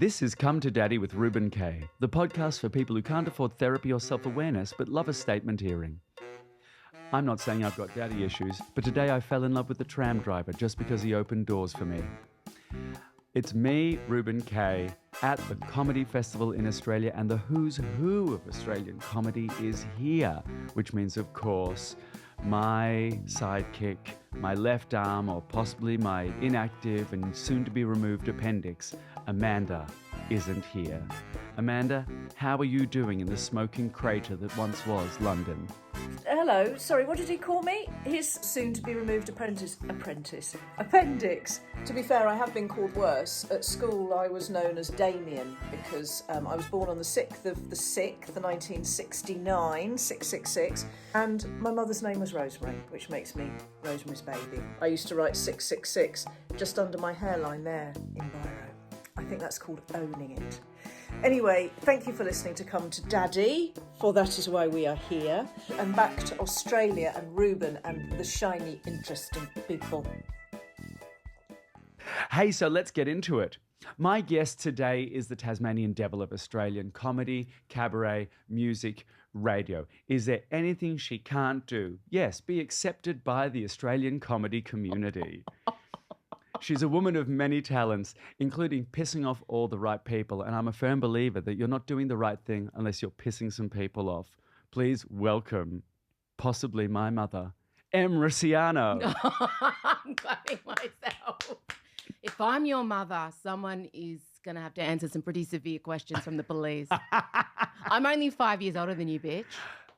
This is Come to Daddy with Reuben K, the podcast for people who can't afford therapy or self-awareness but love a statement hearing. I'm not saying I've got daddy issues, but today I fell in love with the tram driver just because he opened doors for me. It's me, Reuben K, at the Comedy Festival in Australia, and the who's who of Australian comedy is here, which means, of course, my sidekick, my left arm, or possibly my inactive and soon-to-be-removed appendix, Amanda, isn't here. Amanda, how are you doing in the smoking crater that once was London? Hello, sorry, what did he call me? His soon-to-be-removed appendix. To be fair, I have been called worse. At school, I was known as Damien because I was born on the 6th of the 6th, 1969, 666, and my mother's name was Rosemary, which makes me Rosemary's Baby. I used to write 666 just under my hairline there in biro. I think that's called owning it. Anyway, thank you for listening to Come to Daddy, for that is why we are here. And back to Australia and Reuben and the shiny, interesting people. Hey, so let's get into it. My guest today is the Tasmanian devil of Australian comedy, cabaret, music, radio. Is there anything she can't do? Yes, be accepted by the Australian comedy community. She's a woman of many talents, including pissing off all the right people. And I'm a firm believer that you're not doing the right thing unless you're pissing some people off. Please welcome, possibly my mother, Em Rusciano. I'm clapping myself. If I'm your mother, someone is going to have to answer some pretty severe questions from the police. I'm only 5 years older than you, bitch.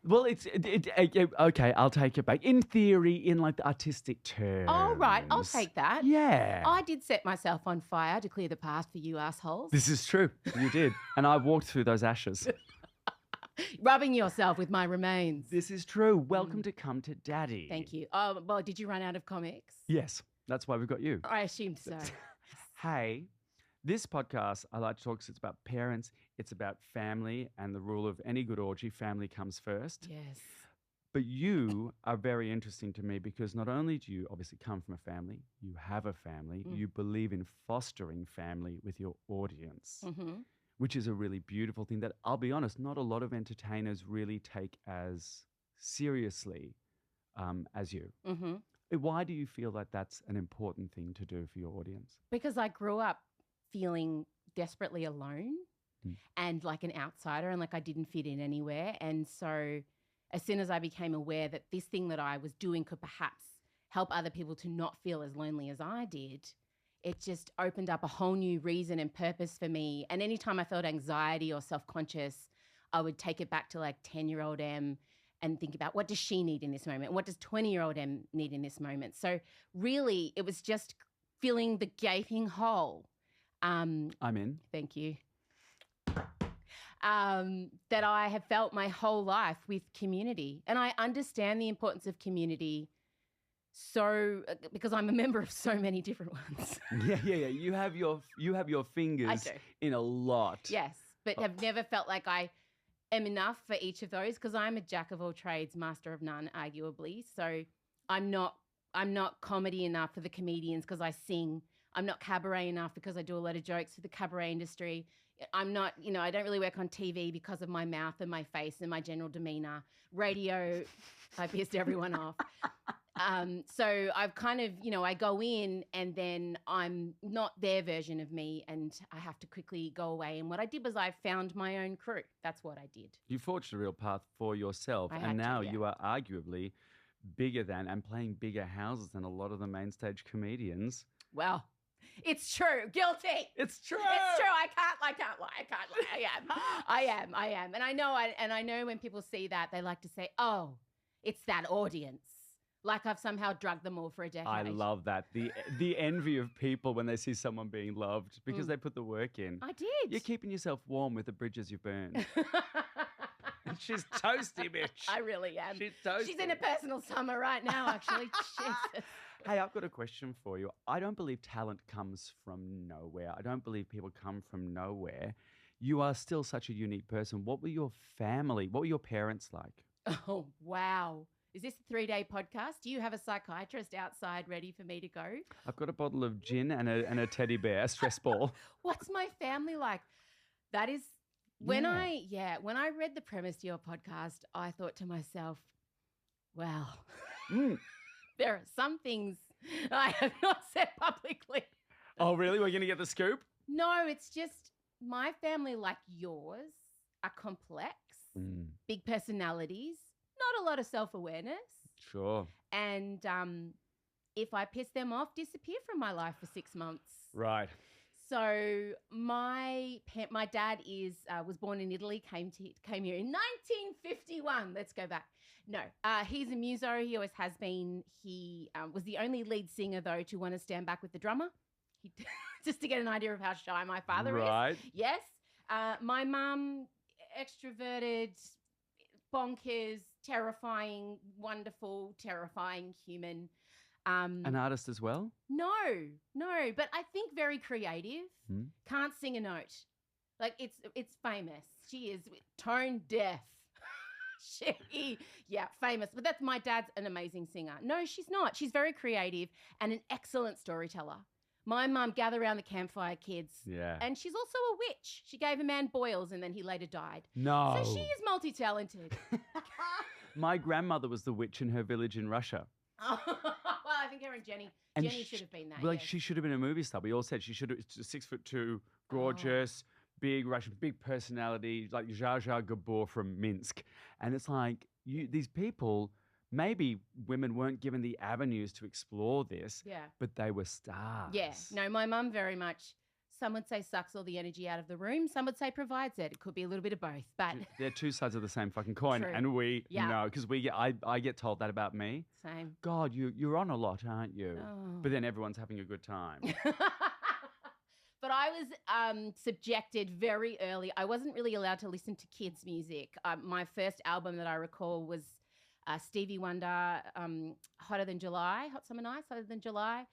Well, okay, I'll take it back. In theory, in like the artistic terms. Oh, right, I'll take that. Yeah. I did set myself on fire to clear the path for you assholes. This is true. You did. And I walked through those ashes. Rubbing yourself with my remains. This is true. Welcome to Come to Daddy. Thank you. Oh, well, did you run out of comics? Yes, that's why we've got you. I assumed so. Hey, this podcast, I like to talk because it's about parents, it's about family, and the rule of any good orgy, family comes first. Yes. But you are very interesting to me because not only do you obviously come from a family, you have a family, you believe in fostering family with your audience, which is a really beautiful thing that, I'll be honest, not a lot of entertainers really take as seriously as you. Why do you feel that that's an important thing to do for your audience? Because I grew up feeling desperately alone and like an outsider and like I didn't fit in anywhere. And so as soon as I became aware that this thing that I was doing could perhaps help other people to not feel as lonely as I did, it just opened up a whole new reason and purpose for me. And anytime I felt anxiety or self-conscious, I would take it back to like 10-year-old Em and think about what does she need in this moment? What does 20-year-old Em need in this moment? So really it was just filling the gaping hole. I'm in. Thank you. That I have felt my whole life with community. And I understand the importance of community because I'm a member of so many different ones. Yeah. You have your fingers in a lot. Yes, but have never felt like I am enough for each of those because I'm a jack of all trades, master of none, arguably. So I'm not comedy enough for the comedians because I sing. I'm not cabaret enough because I do a lot of jokes for the cabaret industry. I'm not, I don't really work on TV because of my mouth and my face and my general demeanor. Radio, I pissed everyone off. So I've kind of, I go in and then I'm not their version of me and I have to quickly go away. And what I did was I found my own crew. That's what I did. You forged a real path for yourself. And now you are arguably bigger than and playing bigger houses than a lot of the main stage comedians. Well, it's true. Guilty. It's true. It's true. I can't lie. I am. And I know when people see that, they like to say, oh, it's that audience. Like I've somehow drugged them all for a decade. I love that. The envy of people when they see someone being loved because they put the work in. I did. You're keeping yourself warm with the bridges you've burned. She's toasty, bitch. I really am. She's toasty. She's in a personal summer right now, actually. Jesus. Hey, I've got a question for you. I don't believe talent comes from nowhere. I don't believe people come from nowhere. You are still such a unique person. What were your parents like? Oh, wow. Is this a 3-day podcast? Do you have a psychiatrist outside ready for me to go? I've got a bottle of gin and a teddy bear, a stress ball. What's my family like? That is when Yeah. when I read the premise to your podcast, I thought to myself, wow, Mm. there are some things I have not said publicly. Oh, really? We're going to get the scoop? No, it's just my family, like yours, are complex, big personalities, not a lot of self-awareness. Sure. And if I piss them off, disappear from my life for 6 months. Right. So my dad was born in Italy, came here in 1951. Let's go back. No, he's a muso. He always has been. He was the only lead singer, though, to want to stand back with the drummer. Just to get an idea of how shy my father is. Right. Yes. My mum, extroverted, bonkers, terrifying, wonderful, terrifying human. An artist as well? No, but I think very creative. Can't sing a note. Like it's famous. She is tone deaf. Famous. But that's my dad's an amazing singer. No, she's not. She's very creative and an excellent storyteller. My mum, gather around the campfire, kids. Yeah. And she's also a witch. She gave a man boils and then he later died. No. So she is multi-talented. My grandmother was the witch in her village in Russia. Well, I think her and Jenny should have been that. Like yes. she should have been a movie star. We all said she should have. 6'2", gorgeous, big Russian, big personality, like Zsa Zsa Gabor from Minsk. And it's like these people. Maybe women weren't given the avenues to explore this. Yeah. But they were stars. Yeah. No, my mum very much. Some would say sucks all the energy out of the room. Some would say provides it. It could be a little bit of both, but They're two sides of the same fucking coin, True. and we Yeah. know because I get told that about me. same. God, you're on a lot, aren't you? Oh. But then everyone's having a good time. But I was subjected very early. I wasn't really allowed to listen to kids' music. My first album that I recall was Stevie Wonder, Hotter Than July, Hot Summer Nights, Hotter Than July,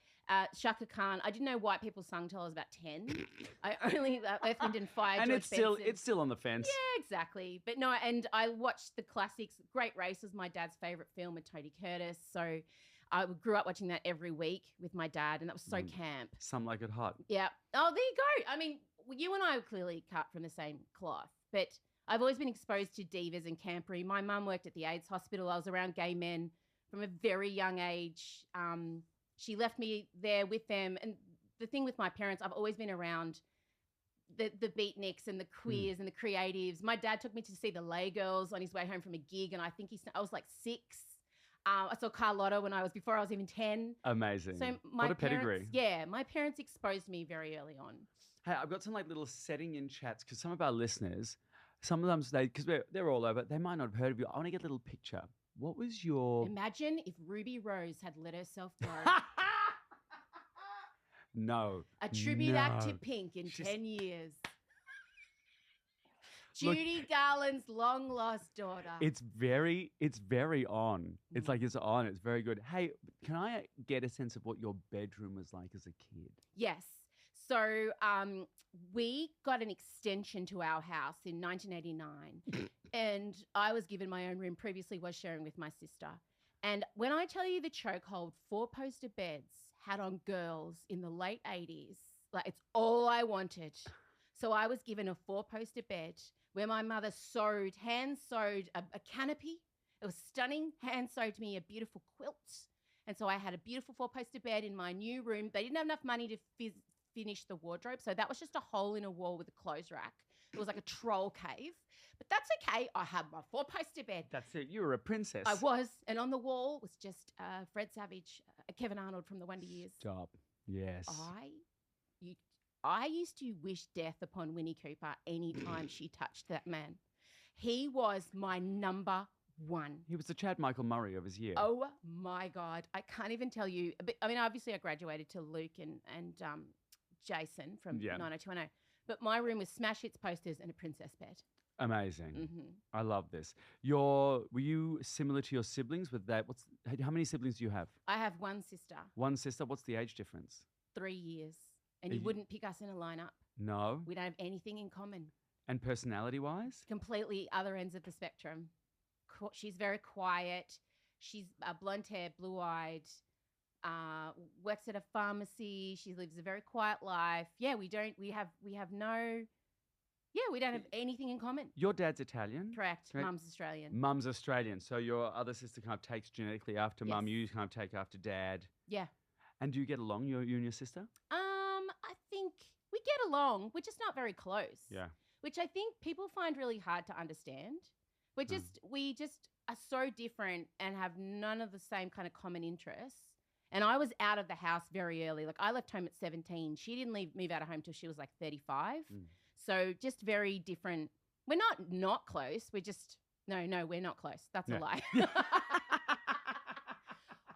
Shaka Khan. I didn't know white people sung till I was about 10. I only Earth, Wind and Fire. And George Benson. it's still on the fence. Yeah, exactly. But no, and I watched the classics. Great Race was my dad's favourite film with Tony Curtis. So I grew up watching that every week with my dad, and that was so camp. Some Like It Hot. Yeah. Oh, there you go. I mean, you and I are clearly cut from the same cloth, but I've always been exposed to divas and campery. My mum worked at the AIDS hospital. I was around gay men from a very young age. She left me there with them. And the thing with my parents, I've always been around the beatniks and the queers and the creatives. My dad took me to see the Lay Girls on his way home from a gig, and I think I was like 6. I saw Carlotta before I was even 10. Amazing. So what a pedigree. Yeah, my parents exposed me very early on. Hey, I've got some like little setting in chats because some of our listeners, sometimes because they're all over, they might not have heard of you. I want to get a little picture. What was your... Imagine if Ruby Rose had let herself go. No. Attribute no. that to Pink in She's- 10 years. Look- Judy Garland's long lost daughter. It's very on. It's like it's on. It's very good. Hey, can I get a sense of what your bedroom was like as a kid? Yes. So we got an extension to our house in 1989 and I was given my own room. Previously was sharing with my sister. And when I tell you the chokehold 4-poster beds had on girls in the late 80s, like it's all I wanted. So I was given a 4-poster bed where my mother hand-sewed a canopy. It was stunning. Hand-sewed me a beautiful quilt. And so I had a beautiful 4-poster bed in my new room. They didn't have enough money to finish the wardrobe. So that was just a hole in a wall with a clothes rack. It was like a troll cave. But that's okay. I had my 4-poster bed. That's it. You were a princess. I was. And on the wall was just Fred Savage, Kevin Arnold from the Wonder Years. Stop. Yes. I used to wish death upon Winnie Cooper anytime she touched that man. He was my number one. He was the Chad Michael Murray of his year. Oh my God. I can't even tell you. But, I mean, obviously I graduated to Luke and Jason from 90210. But my room was smash hits posters and a princess bed. Amazing. Mm-hmm. I love this. Were you similar to your siblings with that? How many siblings do you have? I have one sister, One sister. What's the age difference? 3 years. And Are you you- wouldn't pick us in a lineup. No. We don't have anything in common. And personality-wise? Completely other ends of the spectrum. She's very quiet, She's blonde hair, blue-eyed, works at a pharmacy. She lives a very quiet life. Yeah, we don't have anything in common. Your dad's Italian? Correct. Correct. Mum's Australian. Mum's Australian. So your other sister kind of takes genetically after mum. Yes. You kind of take after dad. Yeah. And do you get along, you and your sister? I think we get along. We're just not very close. Yeah. Which I think people find really hard to understand. We just are so different and have none of the same kind of common interests. And I was out of the house very early. Like I left home at 17. She didn't move out of home till she was like 35. So just very different. We're not close. We're just no, we're not close. That's a lie.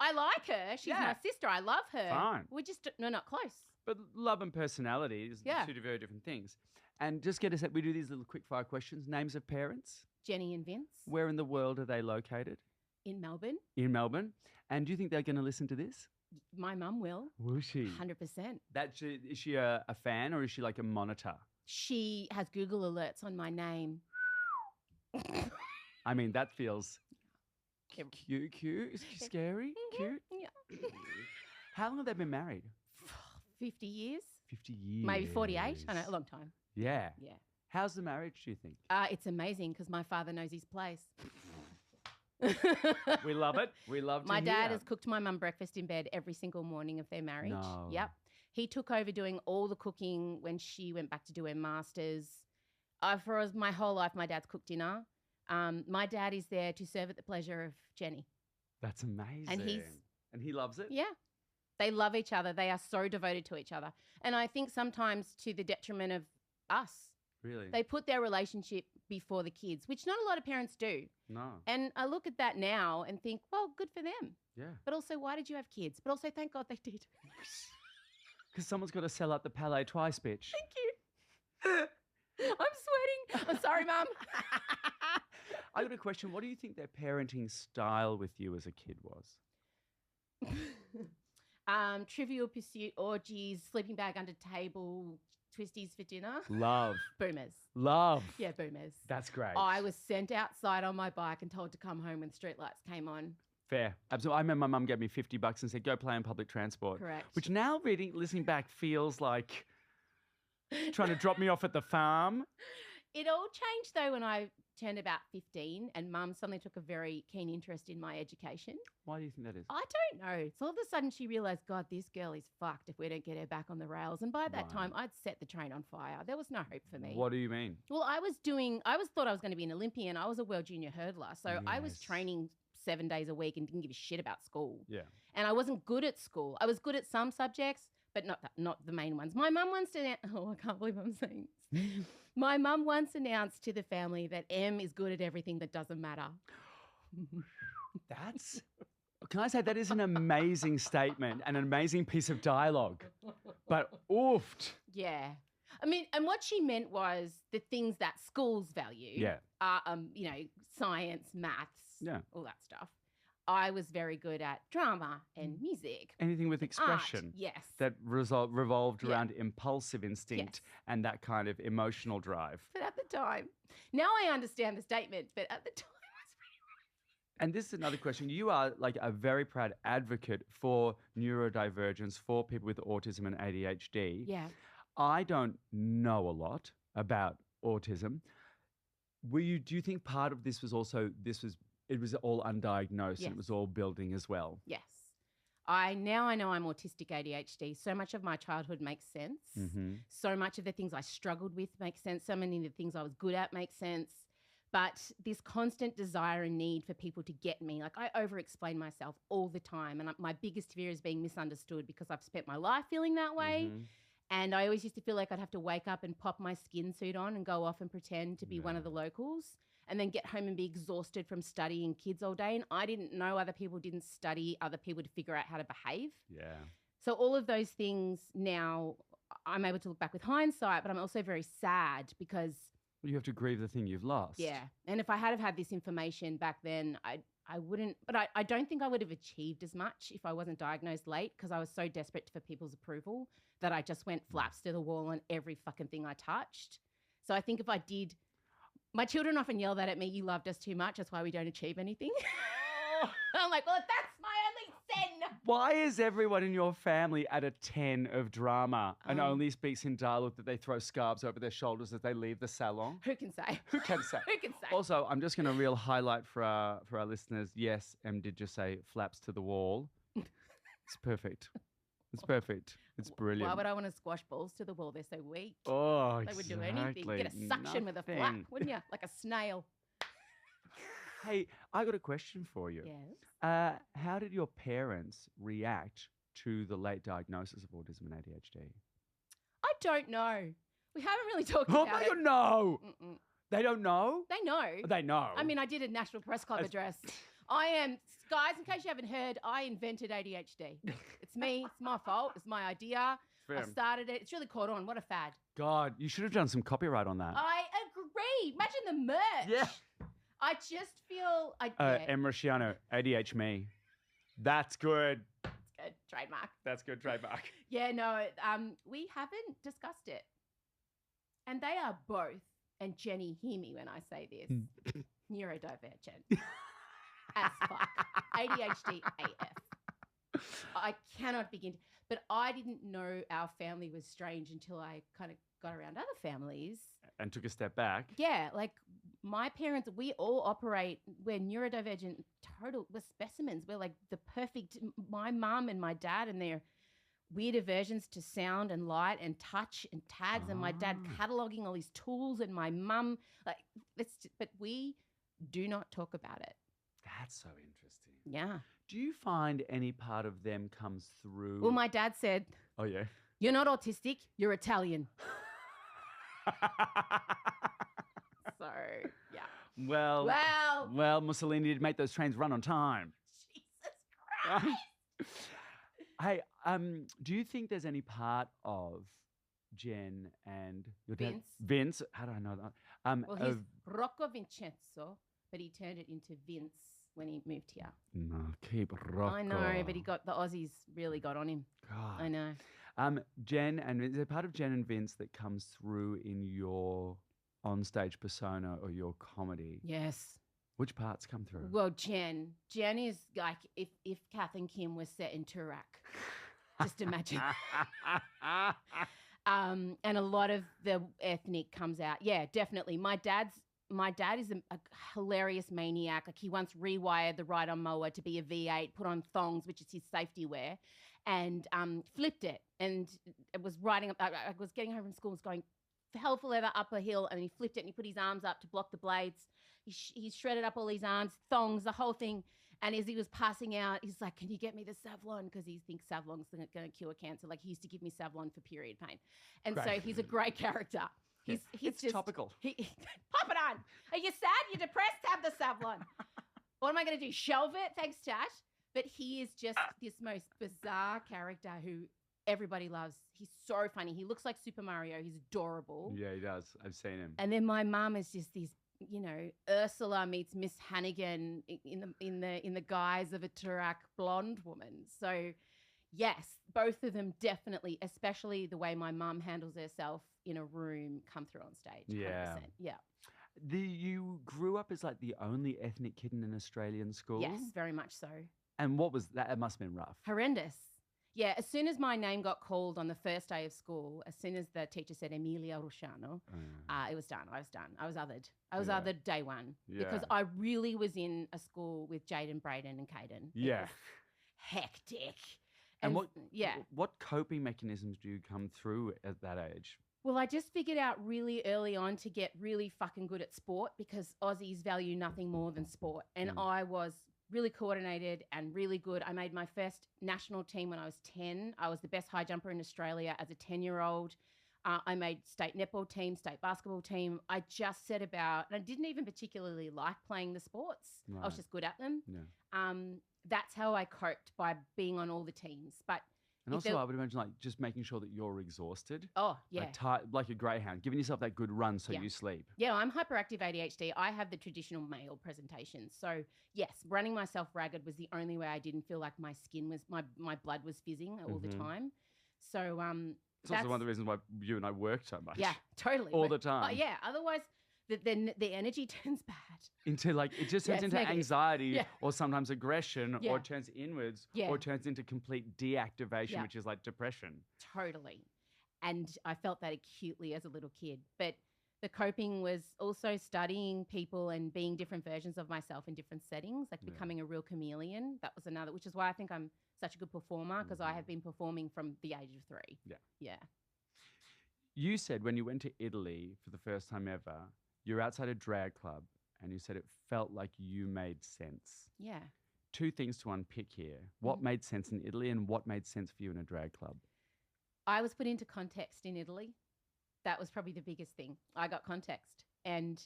I like her. She's my sister. I love her. Fine. We're just not close. But love and personality is two very different things. And just get us we do these little quick fire questions. Names of parents? Jenny and Vince. Where in the world are they located? In Melbourne. In Melbourne. And do you think they're going to listen to this? My mum will. Will she? 100%. Is she a fan or is she like a monitor? She has Google alerts on my name. I mean, that feels cute, scary, cute. Yeah. How long have they been married? 50 years. 50 years. Maybe 48. I know, a long time. Yeah. Yeah. How's the marriage, do you think? It's amazing because my father knows his place. We love it. We love to My hear dad that. has cooked my mum breakfast in bed every single morning of their marriage. No. Yep. He took over doing all the cooking when she went back to do her master's. For my whole life, my dad's cooked dinner. My dad is there to serve at the pleasure of Jenny. That's amazing. And he loves it? Yeah. They love each other. They are so devoted to each other. And I think sometimes to the detriment of us. Really? They put their relationship before the kids, which not a lot of parents do. No. And I look at that now and think, well, good for them. Yeah. But also, why did you have kids? But also, thank God they did. Because someone's got to sell out the Palais twice, bitch. Thank you. I'm sweating. I'm sorry, Mum. I got a question. What do you think their parenting style with you as a kid was? Trivial Pursuit, orgies, sleeping bag under table, twisties for dinner. Love. Boomers. Love. Yeah, boomers. That's great. I was sent outside on my bike and told to come home when streetlights came on. Fair. Absolutely. I remember my mum gave me $50 and said, go play on public transport. Correct. Which now listening back feels like trying to drop me off at the farm. It all changed though when I turned about 15 and Mum suddenly took a very keen interest in my education. Why do you think that is? I don't know. So all of a sudden she realised, God, this girl is fucked if we don't get her back on the rails. And by that time, I'd set the train on fire. There was no hope for me. What do you mean? Well, I thought I was going to be an Olympian. I was a world junior hurdler. So I was training 7 days a week and didn't give a shit about school. Yeah. And I wasn't good at school. I was good at some subjects, but not the main ones. My mum once I can't believe I'm saying this. My mum once announced to the family that Em is good at everything that doesn't matter. Can I say that is an amazing statement and an amazing piece of dialogue. But oofed. Yeah. I mean, and what she meant was the things that schools value are, science, maths, all that stuff. I was very good at drama and music. Anything with expression. Art, yes. That revolved around impulsive instinct and that kind of emotional drive. But at the time, now I understand the statement, but at the time I was pretty right. And this is another question. You are like a very proud advocate for neurodivergence, for people with autism and ADHD. Yeah. I don't know a lot about autism. Do you think part of this was also, it was all undiagnosed and it was all building as well? Yes. I know I'm autistic ADHD. So much of my childhood makes sense. Mm-hmm. So much of the things I struggled with make sense. So many of the things I was good at make sense. But this constant desire and need for people to get me, like I over-explain myself all the time. And my biggest fear is being misunderstood because I've spent my life feeling that way. Mm-hmm. And I always used to feel like I'd have to wake up and pop my skin suit on and go off and pretend to be one of the locals and then get home and be exhausted from studying kids all day. And I didn't know other people didn't study other people to figure out how to behave. Yeah. So all of those things now I'm able to look back with hindsight, but I'm also very sad because you have to grieve the thing you've lost. Yeah. And if I had have had this information back then, I wouldn't, but I don't think I would have achieved as much if I wasn't diagnosed late because I was so desperate for people's approval that I just went flaps to the wall on every fucking thing I touched. So I think if I did, my children often yell that at me, you loved us too much. That's why we don't achieve anything. I'm like, well, that's my only sin. Why is everyone in your family at a 10 of drama and only speaks in dialogue that they throw scarves over their shoulders as they leave the salon? Who can say? Who can say? Who can say? Also, I'm just going to real highlight for our listeners. Yes, Em did just say flaps to the wall. It's perfect. It's perfect. It's brilliant. Why would I want to squash balls to the wall? They're so weak. Oh, They would do anything. Get a suction with a flap, Nothing. wouldn't you? Like a snail. Hey, I got a question for you. Yes. How did your parents react to the late diagnosis of autism and ADHD? I don't know. We haven't really talked Oh, about they it. don't know. Mm-mm. They don't know? They know. They know. I mean, I did a National Press Club address. Guys, in case you haven't heard, I invented ADHD. It's me. It's my fault. It's my idea. I started it. It's really caught on. What a fad. God, you should have done some copyright on that. I agree. Imagine the merch. Yeah. I just feel Em Rusciano, ADH me. That's good. good. Trademark. That's good. Trademark. Yeah, no, we haven't discussed it. And they are both, and Jenny, hear me when I say this, neurodivergent. As fuck. ADHD AF. I cannot begin to, but I didn't know our family was strange until I kind of got around other families. And took a step back. Yeah, like my parents, we all operate, we're neurodivergent, we're specimens. We're like the perfect, my mum and my dad and their weird aversions to sound and light and touch and tags and my dad cataloguing all these tools and my mum, but we do not talk about it. That's so interesting. Yeah. Do you find any part of them comes through? Well, my dad said, Oh, yeah. you're not autistic, you're Italian. So, yeah. Well, Mussolini did make those trains run on time. Jesus Christ. Hey, do you think there's any part of Jen and your dad? Vince. How do I know that? Well, he's Rocco Vincenzo, but he turned it into Vince when he moved here. No, keep Rocco. I know, but the Aussies really got on him. God. I know. Jen, and is there part of Jen and Vince that comes through in your onstage persona or your comedy? Yes. Which parts come through? Well, Jen is like if Kath and Kim were set in Turak. Just imagine. And a lot of the ethnic comes out. Yeah, definitely. My dad is a hilarious maniac. Like he once rewired the ride-on mower to be a V8, put on thongs, which is his safety wear, and flipped it. And it was riding up. I was getting home from school, was going hell for leather up a hill, and he flipped it and he put his arms up to block the blades. He shredded up all his arms, thongs, the whole thing. And as he was passing out, he's like, can you get me the Savlon? Because he thinks Savlon's going to cure cancer. Like he used to give me Savlon for period pain. And so he's a great character. He's it's just topical. Pop it on. Are you sad? You're depressed? Have the Savlon. What am I going to do? Shelve it? Thanks, Tash. But he is just this most bizarre character who everybody loves. He's so funny. He looks like Super Mario. He's adorable. Yeah, he does. I've seen him. And then my mum is just this, Ursula meets Miss Hannigan in the guise of a Turak blonde woman. So, yes, both of them definitely, especially the way my mum handles herself in a room, come through on stage. 100%. Yeah. You grew up as like the only ethnic kid in an Australian school? Yes, very much so. And what was that? It must have been rough. Horrendous. Yeah, as soon as my name got called on the first day of school, as soon as the teacher said Emilia Rusciano, it was done. I was done. I was othered. I was othered day one because I really was in a school with Jaden, Braden and Caden. Yeah. It was hectic. And what coping mechanisms do you come through at that age? Well, I just figured out really early on to get really fucking good at sport because Aussies value nothing more than sport. And I was really coordinated and really good. I made my first national team when I was 10. I was the best high jumper in Australia as a 10-year-old. I made state netball team, state basketball team. I just set about, and I didn't even particularly like playing the sports. Right. I was just good at them. Yeah. That's how I coped, by being on all the teams. And also, I would imagine like just making sure that you're exhausted. Oh, yeah. Like a greyhound, giving yourself that good run so you sleep. Yeah, I'm hyperactive ADHD. I have the traditional male presentation. So, yes, running myself ragged was the only way I didn't feel like my skin was, my blood was fizzing all the time. So, it's also one of the reasons why you and I work so much. Yeah, totally. All the time. Yeah, otherwise, then the energy turns bad. Into it just Yeah, turns it's into negative. anxiety Yeah. or sometimes aggression Yeah. or turns inwards Yeah. or turns into complete deactivation, Yeah. which is like depression. Totally. And I felt that acutely as a little kid. But the coping was also studying people and being different versions of myself in different settings, like becoming a real chameleon. That was another, which is why I think I'm such a good performer, because I have been performing from the age of 3. Yeah. Yeah. You said when you went to Italy for the first time ever, you're outside a drag club and you said it felt like you made sense. Yeah. 2 things to unpick here. What made sense in Italy and what made sense for you in a drag club? I was put into context in Italy. That was probably the biggest thing. I got context and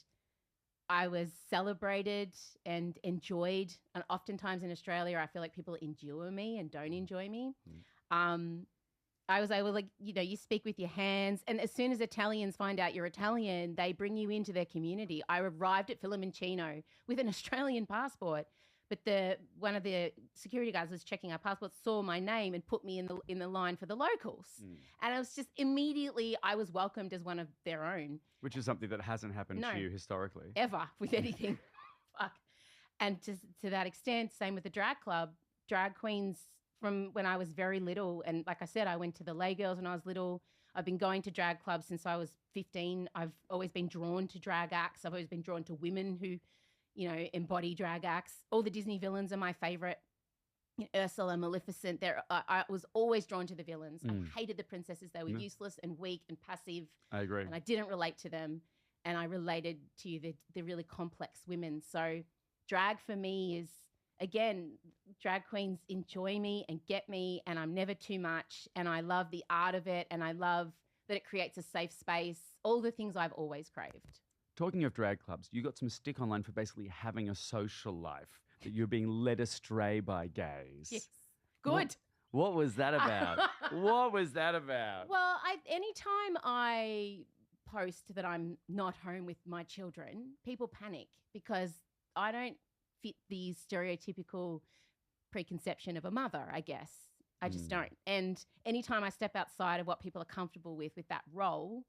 I was celebrated and enjoyed. And oftentimes in Australia, I feel like people endure me and don't enjoy me. I was able, you speak with your hands. And as soon as Italians find out you're Italian, they bring you into their community. I arrived at Filamoncino with an Australian passport. But one of the security guards was checking our passports, saw my name and put me in the line for the locals. And it was just immediately I was welcomed as one of their own. Which is something that hasn't happened to you historically. Ever with anything. Fuck. And to that extent, same with the drag club, drag queens from when I was very little. And like I said, I went to the Lay Girls when I was little. I've been going to drag clubs since I was 15. I've always been drawn to drag acts. I've always been drawn to women who embody drag acts. All the Disney villains are my favorite. Ursula, Maleficent. I was always drawn to the villains. I hated the princesses. They were useless and weak and passive. I agree. And I didn't relate to them. And I related to the really complex women. So drag for me is, again, drag queens enjoy me and get me, and I'm never too much. And I love the art of it. And I love that it creates a safe space. All the things I've always craved. Talking of drag clubs, you got some stick online for basically having a social life, that you're being led astray by gays. Yes. Good. What was that about? What was that about? Well, anytime I post that I'm not home with my children, people panic because I don't fit the stereotypical preconception of a mother, I guess. I just don't. And anytime I step outside of what people are comfortable with that role,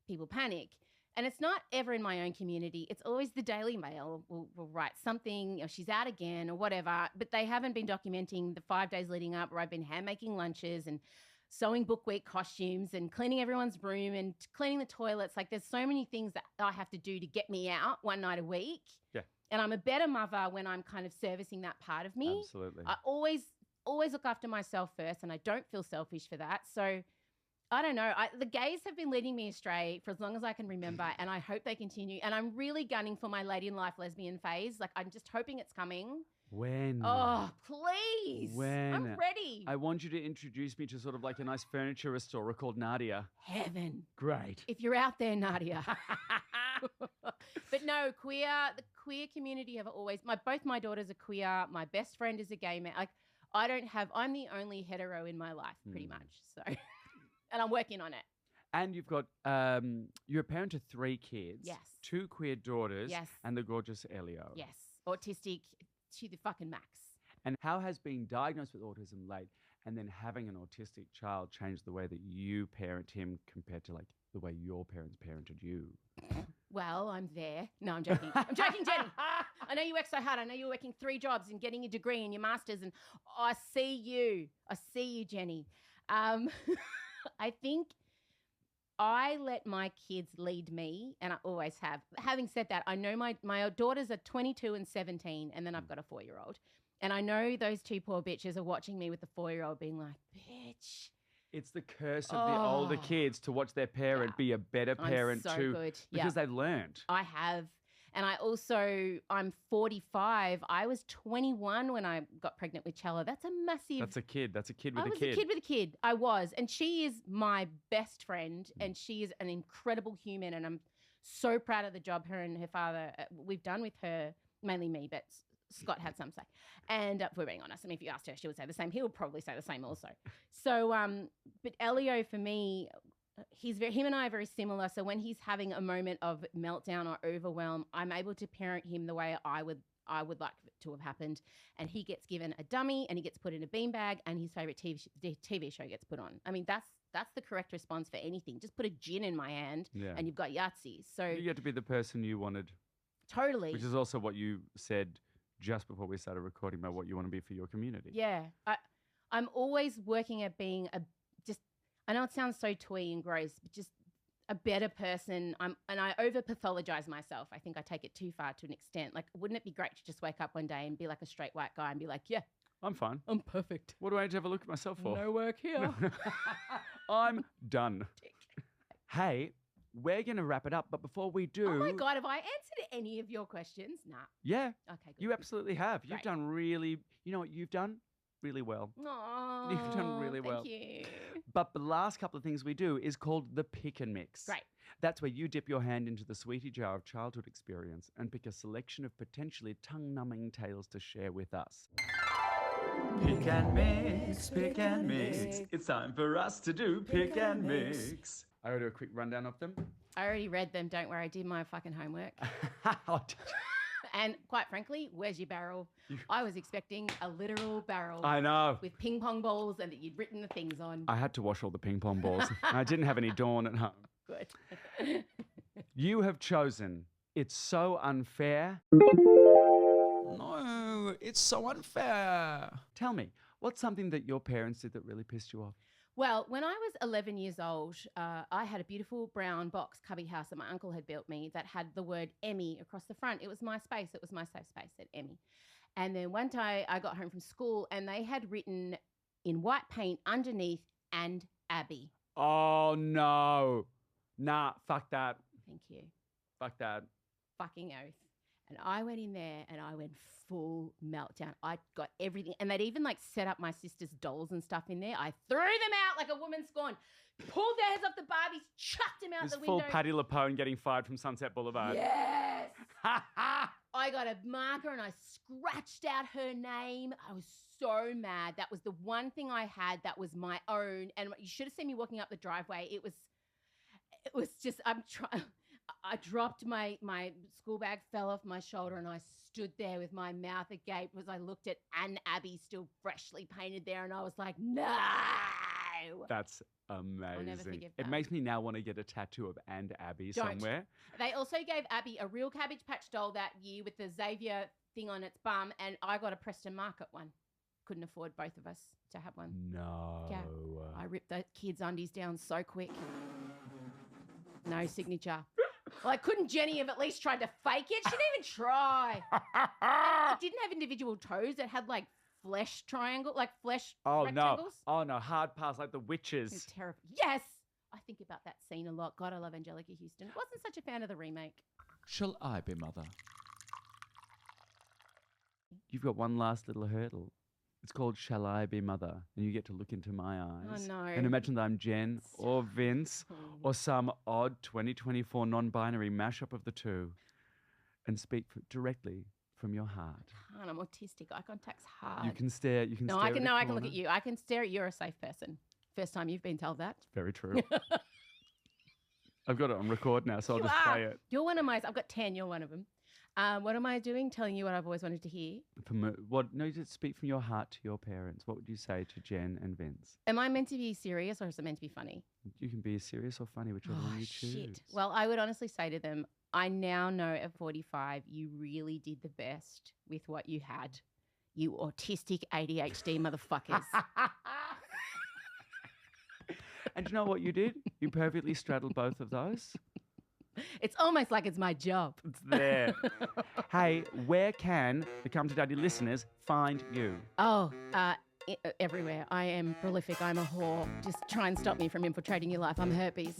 people panic. And it's not ever in my own community. It's always the Daily Mail will write something, or she's out again or whatever, but they haven't been documenting the 5 days leading up where I've been hand making lunches and sewing book week costumes and cleaning everyone's room and cleaning the toilets. Like there's so many things that I have to do to get me out one night a week. Yeah. And I'm a better mother when I'm kind of servicing that part of me. Absolutely. I always look after myself first, and I don't feel selfish for that. So I don't know. The gays have been leading me astray for as long as I can remember, and I hope they continue. And I'm really gunning for my lady in life lesbian phase. Like, I'm just hoping it's coming. When? Oh, please. When? I'm ready. I want you to introduce me to sort of like a nice furniture restorer called Nadia. Heaven. Great. If you're out there, Nadia. But no, the queer community have always, both my daughters are queer. My best friend is a gay man. Like, I'm the only hetero in my life, pretty much. So... And I'm working on it. And you've got, you're a parent of 3 kids. Yes. 2 queer daughters. Yes. And the gorgeous Elio. Yes. Autistic to the fucking max. And how has being diagnosed with autism late and then having an autistic child change the way that you parent him compared to like the way your parents parented you? Well, I'm there. No, I'm joking. I'm joking, Jenny. I know you work so hard. I know you're working 3 jobs and getting your degree and your master's. And I see you, Jenny. I think I let my kids lead me, and I always have. Having said that, I know my daughters are 22 and 17, and then I've got a 4-year-old. And I know those 2 poor bitches are watching me with the 4-year-old being like, bitch. It's the curse of the older kids to watch their parent be a better parent I'm so too. Good. Because they've learned. I have. And I'm 45. I was 21 when I got pregnant with Chella. That's a massive... That's a kid with a kid. I was a kid with a kid. I was. And she is my best friend, and she is an incredible human, and I'm so proud of the job her and her father, we've done with her, mainly me, but Scott had some say. And if we're being honest, I mean, if you asked her, she would say the same. He'll probably say the same also. So, but Elio, for me... him and I are very similar. So when he's having a moment of meltdown or overwhelm, I'm able to parent him the way I would like it to have happened. And he gets given a dummy and he gets put in a beanbag and his favorite TV show gets put on. I mean, that's That's the correct response for anything. Just put a gin in my hand Yeah. and you've got Yahtzee. So You get to be the person you wanted, totally. which is also what you said just before we started recording about what you want to be for your community. Yeah. I'm always working at being I know it sounds so twee and gross, but just a better person. And I over pathologize myself. I think I take it too far to an extent. Like, wouldn't it be great to just wake up one day and be like a straight white guy and be like, yeah, I'm fine. I'm perfect. What do I need to have a look at myself for? No work here. I'm done. Hey, we're going to wrap it up. But before we do. Oh my God, have I answered any of your questions? Nah. Yeah. Okay, good. You absolutely have. You've Great. done really, you know what you've done? Really well. Aw, You've done really well. Thank you. But the last couple of things we do is called the pick and mix. Great. That's where you dip your hand into the sweetie jar of childhood experience and pick a selection of potentially tongue-numbing tales to share with us. Pick and mix, pick and mix. It's time for us to do pick and mix. I will do a quick rundown of them. I already read them. Don't worry. I did my fucking homework. Oh, did you? And quite frankly, where's your barrel? I was expecting a literal barrel I know. with ping pong balls and that you'd written the things on. I had to wash all the ping pong balls. I didn't have any Dawn at home. Good. You have chosen It's So Unfair. No, it's so unfair. Tell me, what's something that your parents did that really pissed you off? Well, when I was 11 years old, I had a beautiful brown box cubby house that my uncle had built me that had the word Emmy across the front. It was my space. It was my safe space at Emmy. And then one day I got home from school and they had written in white paint underneath "and Abby." Oh, no. Nah, fuck that. Thank you. Fuck that. Fucking oath. And I went in there and I went full meltdown. I got everything. And they'd even like set up my sister's dolls and stuff in there. I threw them out like a woman scorned, pulled their heads off the Barbies, chucked them out This the full window. Patti LuPone getting fired from Sunset Boulevard. Yes. Ha ha! I got a marker and I scratched out her name. I was so mad. That was the one thing I had that was my own. And you should have seen me walking up the driveway. It was just, I dropped my school bag, fell off my shoulder, and I stood there with my mouth agape as I looked at Anne Abbey still freshly painted there, and I was like, no. That's amazing. I'll never forgive It that. makes me now want to get a tattoo of and Abby Don't. somewhere. They also gave Abby a real Cabbage Patch doll that year with the Xavier thing on its bum, and I got a Preston Market one. Couldn't afford both of us to have one. No. Yeah. I ripped the kids' undies down so quick. No signature. Like, couldn't Jenny have at least tried to fake it? She didn't even try. It didn't have individual toes. It had like flesh rectangles. Oh no, hard pass like the It witches. was terrible. Yes. I think about that scene a lot. God, I love Angelica Houston. Wasn't such a fan of the remake. Shall I be mother? You've got one last little hurdle. It's called Shall I Be Mother? And you get to look into my eyes. Oh, no. And imagine that I'm Jen or Vince or some odd 2024 non-binary mashup of the two and speak directly from your heart. And I'm autistic. Eye contact's hard. You can stare. No, stare I at can. the No, I can look corner. at you. I can stare at you. You're a safe person. First time you've been told that. Very true. I've got it on record now, so I'll You just are. play it. You're one of my. I've got 10. You're one of them. What am I doing? Telling you what I've always wanted to hear. No, you just speak from your heart to your parents. What would you say to Jen and Vince? Am I meant to be serious or is it meant to be funny? You can be serious or funny, whichever one you choose. Shit. Well, I would honestly say to them, I now know at 45, you really did the best with what you had. You autistic ADHD motherfuckers. And you know what you did? You perfectly straddled both of those. It's almost like it's my job. It's there. Hey, where can the Come to Daddy listeners find you? Oh, everywhere. I am prolific. I'm a whore. Just try and stop me from infiltrating your life. I'm herpes.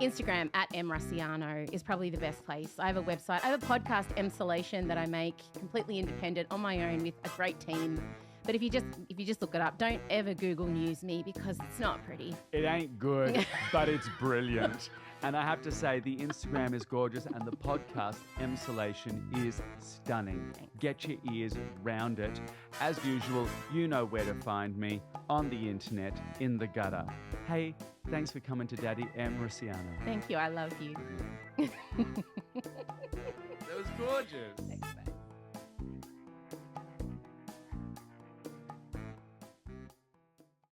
Instagram at Em Rusciano is probably the best place. I have a website. I have a podcast, Emsolation, that I make completely independent on my own with a great team. But if you just look it up, don't ever Google News me because it's not pretty. It ain't good, but it's brilliant. And I have to say, the Instagram is gorgeous and the podcast, Emsolation, is stunning. Get your ears round it. As usual, you know where to find me, on the internet, in the gutter. Hey, thanks for coming to Daddy, Em Rusciano. Thank you. I love you. That was gorgeous.